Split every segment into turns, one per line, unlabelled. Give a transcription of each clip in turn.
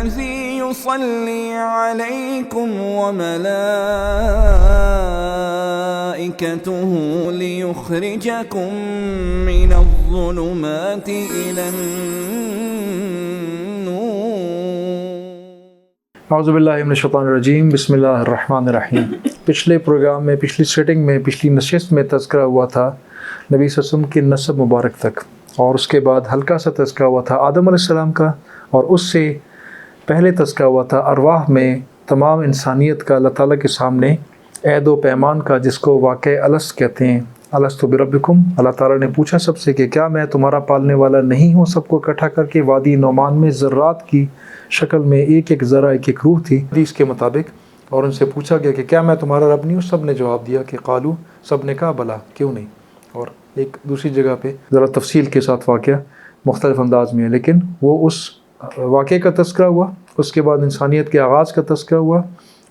الذي يصلي عليكم وملائكته ليخرجكم من الظلمات إلى النور.
اعوذ باللہ من الشیطان الرجیم. بسم اللہ الرحمن الرحیم. پچھلے پروگرام میں، پچھلی سیٹنگ میں، پچھلی نشست میں تذکرہ ہوا تھا نبی صلی اللہ علیہ وسلم کے نسب مبارک تک، اور اس کے بعد ہلکا سا تذکرہ ہوا تھا آدم علیہ السلام کا، اور اس سے پہلے تذکرہ ہوا تھا ارواح میں تمام انسانیت کا اللہ تعالیٰ کے سامنے عہد و پیمان کا، جس کو واقعہ الست کہتے ہیں. الست بربکم، اللہ تعالیٰ نے پوچھا سب سے کہ کیا میں تمہارا پالنے والا نہیں ہوں؟ سب کو اکٹھا کر کے وادی نعمان میں ذرات کی شکل میں ایک ایک ذرہ، ایک ایک روح تھی حدیث کے مطابق، اور ان سے پوچھا گیا کہ کیا میں تمہارا رب نہیں ہوں؟ سب نے جواب دیا کہ قالو، سب نے کہا بلا، کیوں نہیں. اور ایک دوسری جگہ پہ ذرا تفصیل کے ساتھ واقعہ مختلف انداز میں ہے، لیکن وہ اس واقعے کا تذکرہ ہوا. اس کے بعد انسانیت کے آغاز کا تذکرہ ہوا،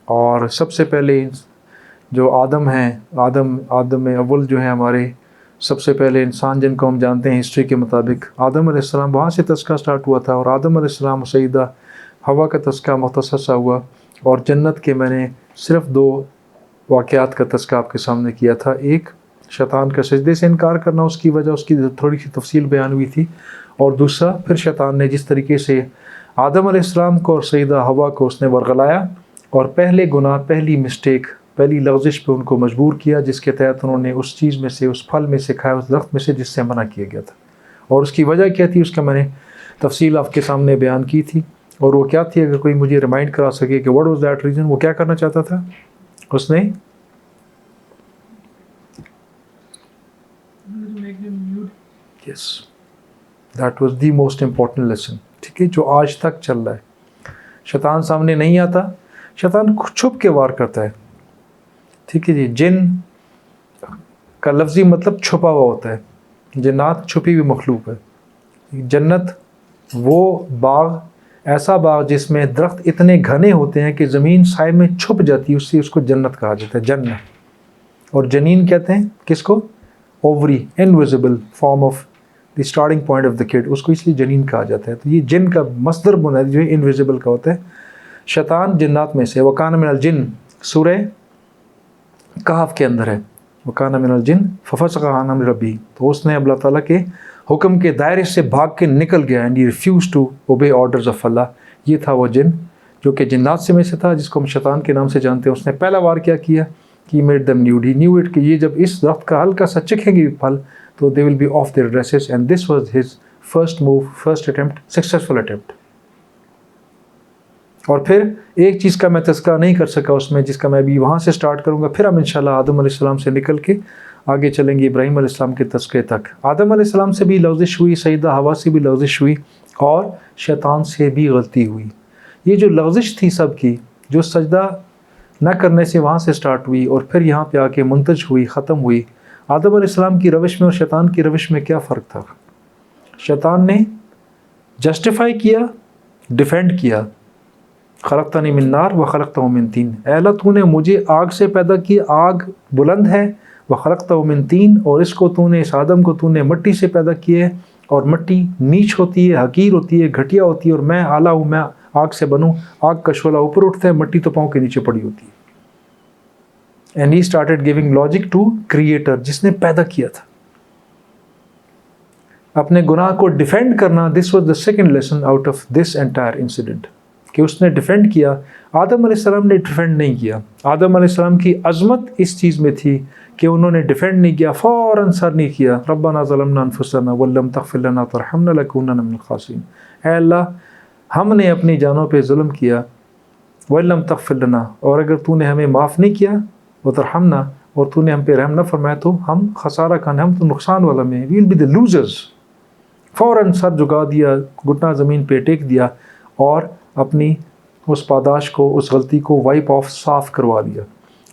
اور سب سے پہلے جو آدم ہیں، آدم اول جو ہیں ہمارے سب سے پہلے انسان، جن کو ہم جانتے ہیں ہسٹری کے مطابق آدم علیہ السلام، وہاں سے تذکرہ سٹارٹ ہوا تھا. اور آدم علیہ السلام و سیدہ ہوا کا تذکرہ مختصر سا ہوا، اور جنت کے میں نے صرف 2 واقعات کا تذکرہ آپ کے سامنے کیا تھا. ایک شیطان کا سجدے سے انکار کرنا، اس کی وجہ اس کی تھوڑی سی تفصیل بیان ہوئی تھی، اور دوسرا پھر شیطان نے جس طریقے سے آدم علیہ السلام کو اور سیدہ ہوا کو اس نے ورغلایا، اور پہلے گناہ، پہلی مسٹیک، پہلی لغزش پہ ان کو مجبور کیا، جس کے تحت انہوں نے اس چیز میں سے، اس پھل میں سے کھایا، اس درخت میں سے جس سے منع کیا گیا تھا. اور اس کی وجہ کیا تھی، اس کا میں نے تفصیل آپ کے سامنے بیان کی تھی. اور وہ کیا تھی، اگر کوئی مجھے ریمائنڈ کرا سکے کہ واٹ واز دیٹ ریزن، وہ کیا کرنا چاہتا تھا اس نے؟ Yes, that was the most important lesson. ٹھیک ہے، جو آج تک چل رہا ہے. شیطان سامنے نہیں آتا، شیطان چھپ کے وار کرتا ہے. ٹھیک ہے جی. جن کا لفظی مطلب چھپا ہوا ہوتا ہے، جنات چھپی ہوئی مخلوق ہے. جنت وہ باغ، ایسا باغ جس میں درخت اتنے گھنے ہوتے ہیں کہ زمین سائے میں چھپ جاتی ہے، اس کو جنت کہا جاتا ہے، جنت. اور جنین کہتے ہیں کس کو؟ Ovary, invisible form of the starting point of the kid, اس کو اس لیے جنین کہا جاتا ہے. تو یہ جن کا مصدر بنیاد جو ہے انویزیبل کا ہوتا ہے. شیطان جنات میں سے. وَكَانَ مِنَ الْجِنِّ، سورہ کہف کے اندر ہے، وَكَانَ مِنَ الْجِنِّ فَفَسَقَ عَنْ أَمْرِ رَبِّهِ. تو اس نے اللہ تعالیٰ کے حکم کے دائرے سے بھاگ کے نکل گیا، and he refuse to obey orders of Allah. یہ تھا وہ جن جو کہ جنات سے میں سے تھا، جس کو ہم شیطان کے نام سے جانتے ہیں. اس نے پہلا وار کیا کیا کہ made them nude, he new it, کہ یہ جب اس درخت کا ہلکا سا چکھیں گے پھل تو they will be off their dresses, and this was his first move, first attempt, successful attempt. اور پھر ایک چیز کا میں تذکرہ نہیں کر سکا اس میں، جس کا میں ابھی وہاں سے سٹارٹ کروں گا، پھر ہم انشاءاللہ آدم علیہ السلام سے نکل کے آگے چلیں گے ابراہیم علیہ السلام کے تذکرے تک. آدم علیہ السلام سے بھی لغزش ہوئی، سیدہ ہوا سے بھی لغزش ہوئی، اور شیطان سے بھی غلطی ہوئی. یہ جو لغزش تھی سب کی، جو سجدہ نہ کرنے سے وہاں سے سٹارٹ ہوئی اور پھر یہاں پہ آ کے منتج ہوئی، ختم ہوئی. آدم علیہ السلام کی روش میں اور شیطان کی روش میں کیا فرق تھا؟ شیطان نے جسٹیفائی کیا، ڈیفینڈ کیا. خلقتنی من نار و خلقتہ من طین، اے اللہ تو نے مجھے آگ سے پیدا کیا، آگ بلند ہے، و خلقتہ من طین، اور اس کو تو نے، اس آدم کو تو نے مٹی سے پیدا کیا ہے، اور مٹی نیچ ہوتی ہے، حقیر ہوتی ہے، گھٹیا ہوتی ہے، اور میں اعلیٰ ہوں، میں آگ سے بنوں. آگ کا شعلہ اوپر اٹھتا ہے، مٹی تو پاؤں کے نیچے پڑی ہوتی ہے. And he started giving logic to creator, جس نے پیدا کیا تھا. اپنے گناہ کو ڈیفینڈ کرنا، this was the second lesson out of this entire incident, کہ اس نے ڈیفینڈ کیا. آدم علیہ السلام نے ڈیفینڈ نہیں کیا. آدم علیہ السلام کی عظمت اس چیز میں تھی کہ انہوں نے ڈیفینڈ نہیں کیا، فوراً سر نہیں کیا. ربنا ظلمنا انفسنا وان لم تغفر لنا وترحمنا لنکونن من الخاسرین. اے اللہ، ہم نے اپنی جانوں پہ ظلم کیا، وان لم تغفر لنا، اور اگر تو نے ہمیں معاف نہیں کیا، وترحمنا، اور تو نے ہم پہ رحم نہ فرمایا، تو ہم خسارہ کھانے، ہم تو نقصان والا میں، وی ول بی دا لوزرز. فوراً سر جھکا دیا، گھٹنا زمین پہ ٹیک دیا، اور اپنی اس پاداش کو، اس غلطی کو وائپ آف، صاف کروا دیا.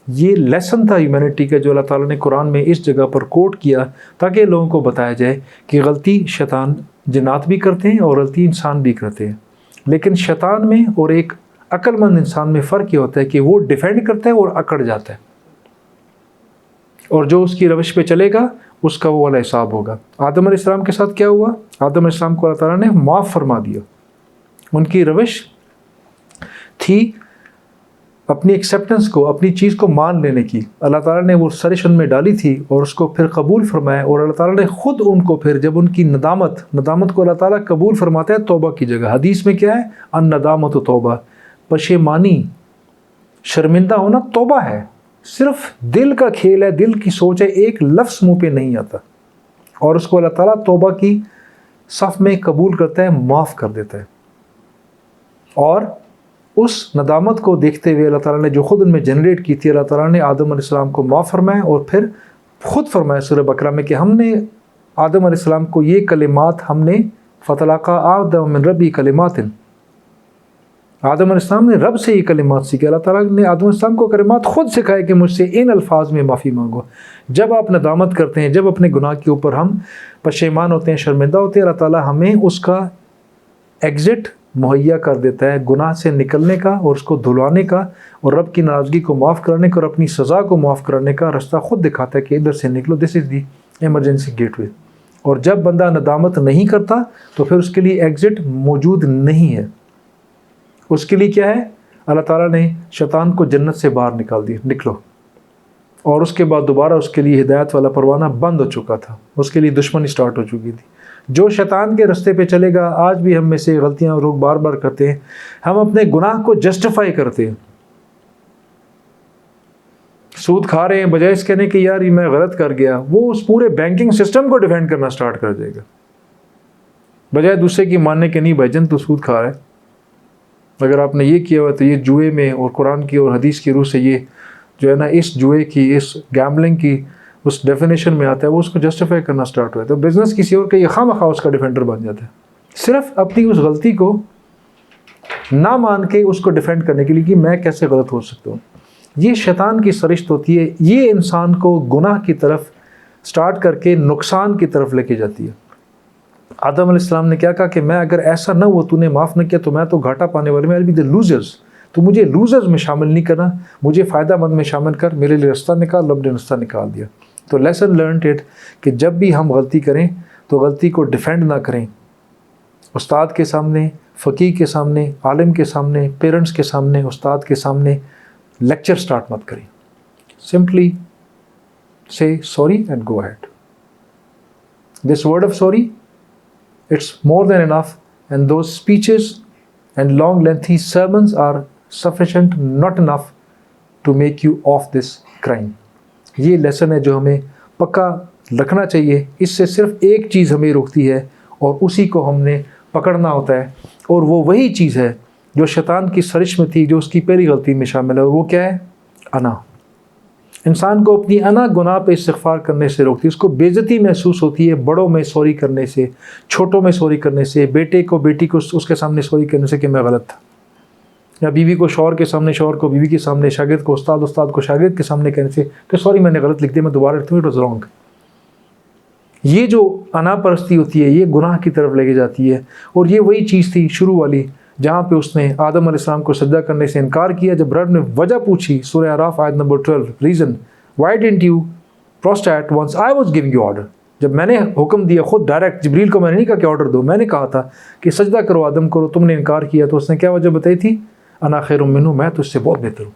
یہ لیسن تھا ہیومینٹی کا، جو اللہ تعالیٰ نے قرآن میں اس جگہ پر کوٹ کیا، تاکہ لوگوں کو بتایا جائے کہ غلطی شیطان جنات بھی کرتے ہیں اور غلطی انسان بھی کرتے ہیں. لیکن شیطان میں اور ایک عقل مند انسان میں فرق یہ ہوتا ہے کہ وہ ڈیفینڈ کرتا ہے اور اکڑ جاتا ہے، اور جو اس کی روش پہ چلے گا اس کا وہ والا حساب ہوگا. آدم علیہ السلام کے ساتھ کیا ہوا؟ آدم علیہ السلام کو اللہ تعالیٰ نے معاف فرما دیا. ان کی روش تھی اپنی ایکسیپٹنس کو، اپنی چیز کو مان لینے کی. اللہ تعالیٰ نے وہ سرش ان میں ڈالی تھی اور اس کو پھر قبول فرمایا، اور اللہ تعالیٰ نے خود ان کو پھر جب ان کی ندامت کو اللہ تعالیٰ قبول فرماتا ہے توبہ کی جگہ. حدیث میں کیا ہے؟ الندامت و توبہ، پشیمانی، شرمندہ ہونا توبہ ہے. صرف دل کا کھیل ہے، دل کی سوچ ہے، ایک لفظ منہ پہ نہیں آتا، اور اس کو اللہ تعالیٰ توبہ کی صف میں قبول کرتا ہے، معاف کر دیتا ہے. اور اس ندامت کو دیکھتے ہوئے اللہ تعالیٰ نے جو خود ان میں جنریٹ کی تھی، اللہ تعالیٰ نے آدم علیہ السلام کو معاف فرمایا، اور پھر خود فرمایا سورہ بقرہ میں کہ ہم نے آدم علیہ السلام کو یہ کلمات ہم نے فَتَلَقَىٰ آدَمُ مِن رَبِّهِ کلمات، آدم علیہ السلام نے رب سے یہ کلمات سیکھے. اللہ تعالیٰ نے آدم علیہ السلام کو کلمات خود سکھائے کہ مجھ سے ان الفاظ میں معافی مانگو. جب آپ ندامت کرتے ہیں، جب اپنے گناہ کے اوپر ہم پشیمان ہوتے ہیں، شرمندہ ہوتے ہیں، اللہ تعالیٰ ہمیں اس کا ایگزٹ مہیا کر دیتا ہے، گناہ سے نکلنے کا اور اس کو دھلوانے کا، اور رب کی ناراضگی کو معاف کرنے کا اور اپنی سزا کو معاف کرنے کا رستہ خود دکھاتا ہے کہ ادھر سے نکلو، دس از دی ایمرجنسی گیٹ وے. اور جب بندہ ندامت نہیں کرتا تو پھر اس کے لیے ایگزٹ موجود نہیں ہے. اس کے لیے کیا ہے؟ اللہ تعالیٰ نے شیطان کو جنت سے باہر نکال دیا، نکلو. اور اس کے بعد دوبارہ اس کے لیے ہدایت والا پروانہ بند ہو چکا تھا، اس کے لیے دشمنی سٹارٹ ہو چکی تھی. جو شیطان کے رستے پہ چلے گا، آج بھی ہم میں سے غلطیاں لوگ بار بار کرتے ہیں، ہم اپنے گناہ کو جسٹیفائی کرتے ہیں. سود کھا رہے ہیں، بجائے اس کہنے کہ یار یہ میں غلط کر گیا، وہ اس پورے بینکنگ سسٹم کو ڈیفینڈ کرنا سٹارٹ کر دے گا، بجائے دوسرے کی ماننے کے نہیں بھائی جان تو سود کھا رہا ہے، اگر آپ نے یہ کیا ہوا تو یہ جوئے میں اور قرآن کی اور حدیث کی روح سے یہ جو ہے نا اس جوئے کی، اس گیمبلنگ کی اس ڈیفینیشن میں آتا ہے، وہ اس کو جسٹیفائی کرنا سٹارٹ ہوا ہے. تو بزنس کسی اور کا یہ خواہ مخواہ اس کا ڈیفینڈر بن جاتا ہے، صرف اپنی اس غلطی کو نہ مان کے اس کو ڈیفینڈ کرنے کے لیے کہ میں کیسے غلط ہو سکتا ہوں. یہ شیطان کی سرشت ہوتی ہے، یہ انسان کو گناہ کی طرف سٹارٹ کر کے نقصان کی طرف لے کے جاتی ہے. آدم علیہ السلام نے کیا کہا کہ میں اگر ایسا نہ ہوا، تو نے معاف نہ کیا تو میں تو گھاٹا پانے والے، میں بھی دی لوزرز، تو مجھے لوزرز میں شامل نہیں کرنا، مجھے فائدہ مند میں شامل کر، میرے لیے رستہ نکال. رب نے رستہ نکال دیا. تو لیسن لرنڈ اٹ کہ جب بھی ہم غلطی کریں تو غلطی کو ڈیفینڈ نہ کریں، استاد کے سامنے، فقیہ کے سامنے، عالم کے سامنے، پیرنٹس کے سامنے، استاد کے سامنے لیکچر سٹارٹ مت کریں. Simply say sorry and go ahead. This word of sorry, it's more than enough, and those speeches and long lengthy sermons are sufficient, not enough to make you off this crime. یہ lesson ہے جو ہمیں پکا رکھنا چاہیے. اس سے صرف ایک چیز ہمیں روکتی ہے اور اسی کو ہم نے پکڑنا ہوتا ہے, اور وہ وہی چیز ہے جو شیطان کی سرش میں تھی, جو اس کی پہلی غلطی میں شامل ہے, اور وہ کیا ہے؟ انا. انسان کو اپنی انا گناہ پہ استغفار کرنے سے روکتی ہے. اس کو بے عزتی محسوس ہوتی ہے بڑوں میں سوری کرنے سے, چھوٹوں میں سوری کرنے سے, بیٹے کو بیٹی کو اس کے سامنے سوری کرنے سے کہ میں غلط تھا, یا بیوی کو شوہر کے سامنے, شوہر کو بیوی کے سامنے, شاگرد کو استاد کو شاگرد کے سامنے کہنے سے کہ سوری میں نے غلط لکھ دیا, میں دوبارہ لکھتا ہوں, اٹ واز رانگ. یہ جو انا پرستی ہوتی ہے یہ گناہ کی طرف لے کے جاتی ہے. اور یہ وہی چیز تھی شروع والی جہاں پہ اس نے آدم علیہ السلام کو سجدہ کرنے سے انکار کیا. جب رب نے وجہ پوچھی, سورہ اعراف آیت number 12, reason why didn't you prostrate once I was giving you order, جب میں نے حکم دیا خود ڈائریکٹ جبریل کو, میں نے نہیں کہا کہ آرڈر دو, میں نے کہا تھا کہ سجدہ کرو آدم کرو, تم نے انکار کیا. تو اس نے کیا وجہ بتائی تھی؟ انا خیر منہ, میں تو اس سے بہت بہتر ہوں.